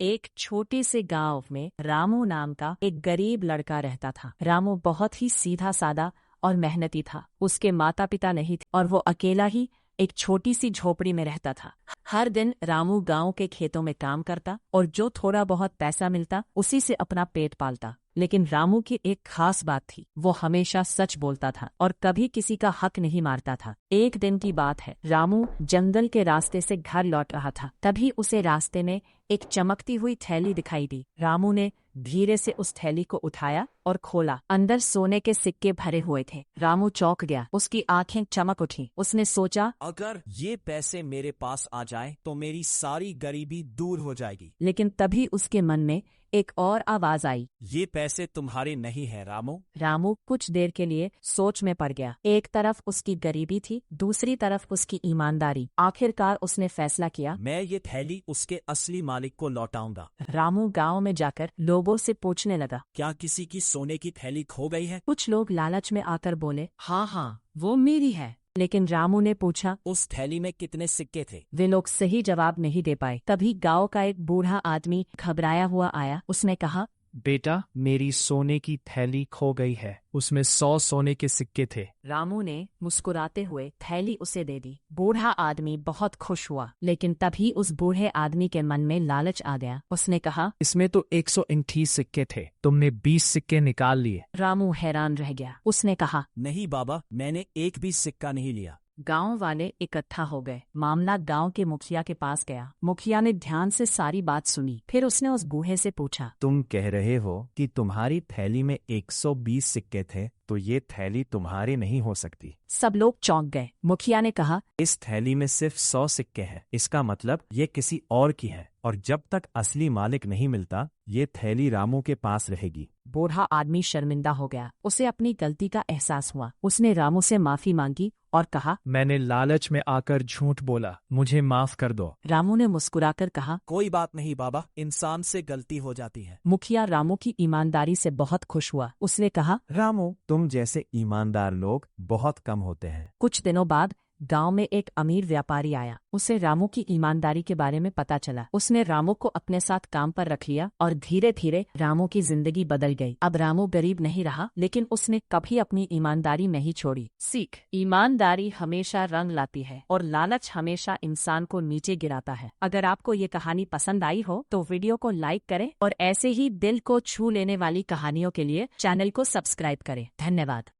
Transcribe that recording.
एक छोटे से गांव में रामू नाम का एक गरीब लड़का रहता था। रामू बहुत ही सीधा सादा और मेहनती था। उसके माता पिता नहीं थे और वो अकेला ही एक छोटी सी झोपड़ी में रहता था। हर दिन रामू गांव के खेतों में काम करता और जो थोड़ा बहुत पैसा मिलता उसी से अपना पेट पालता। लेकिन रामू की एक खास बात थी, वो हमेशा सच बोलता था और कभी किसी का हक नहीं मारता था। एक दिन की बात है, रामू जंगल के रास्ते से घर लौट रहा था। तभी उसे रास्ते में एक चमकती हुई थैली दिखाई दी। रामू ने धीरे से उस थैली को उठाया और खोला। अंदर सोने के सिक्के भरे हुए थे। रामू चौंक गया, उसकी आंखें चमक उठी। उसने सोचा, अगर ये पैसे मेरे पास आ जाए तो मेरी सारी गरीबी दूर हो जाएगी। लेकिन तभी उसके मन में एक और आवाज आई। ये पैसे तुम्हारे नहीं है रामू। रामू कुछ देर के लिए सोच में पड़ गया। एक तरफ उसकी गरीबी थी, दूसरी तरफ उसकी ईमानदारी। आखिरकार उसने फैसला किया, मैं ये थैली उसके असली मालिक को लौटाऊंगा। रामू गांव में जाकर लोगों से पूछने लगा, क्या किसी की सोने की थैली खो गई है? कुछ लोग लालच में आकर बोले, हाँ हाँ, वो मेरी है। लेकिन रामू ने पूछा, उस थैली में कितने सिक्के थे? वे लोग सही जवाब नहीं दे पाए। तभी गांव का एक बूढ़ा आदमी घबराया हुआ आया। उसने कहा, बेटा, मेरी सोने की थैली खो गई है। उसमें 100 सोने के सिक्के थे। रामू ने मुस्कुराते हुए थैली उसे दे दी। बूढ़ा आदमी बहुत खुश हुआ, लेकिन तभी उस बूढ़े आदमी के मन में लालच आ गया। उसने कहा, इसमें तो 129 सिक्के थे, तुमने 20 सिक्के निकाल लिए। रामू हैरान रह गया। उसने कहा, नहीं बाबा, मैंने एक भी सिक्का नहीं लिया। गांव वाले इकट्ठा हो गए। मामला गांव के मुखिया के पास गया। मुखिया ने ध्यान से सारी बात सुनी। फिर उसने उस बूढ़े से पूछा, तुम कह रहे हो कि तुम्हारी थैली में 120 सिक्के थे, तो ये थैली तुम्हारी नहीं हो सकती। सब लोग चौंक गए। मुखिया ने कहा, इस थैली में सिर्फ 100 सिक्के हैं। इसका मतलब ये किसी और की है, और जब तक असली मालिक नहीं मिलता ये थैली रामू के पास रहेगी। बूढ़ा आदमी शर्मिंदा हो गया। उसे अपनी गलती का एहसास हुआ। उसने रामू से माफी मांगी और कहा, मैंने लालच में आकर झूठ बोला, मुझे माफ कर दो। रामू ने मुस्कुराकर कहा, कोई बात नहीं बाबा, इंसान से गलती हो जाती है। मुखिया रामू की ईमानदारी से बहुत खुश हुआ। उसने कहा, रामू, तुम जैसे ईमानदार लोग बहुत कम होते हैं। कुछ दिनों बाद गांव में एक अमीर व्यापारी आया। उसे रामू की ईमानदारी के बारे में पता चला। उसने रामू को अपने साथ काम पर रख लिया और धीरे धीरे रामू की जिंदगी बदल गई। अब रामू गरीब नहीं रहा, लेकिन उसने कभी अपनी ईमानदारी नहीं छोड़ी। सीख, ईमानदारी हमेशा रंग लाती है और लालच हमेशा इंसान को नीचे गिराता है। अगर आपको ये कहानी पसंद आई हो तो वीडियो को लाइक करें और ऐसे ही दिल को छू लेने वाली कहानियों के लिए चैनल को सब्सक्राइब करें। धन्यवाद।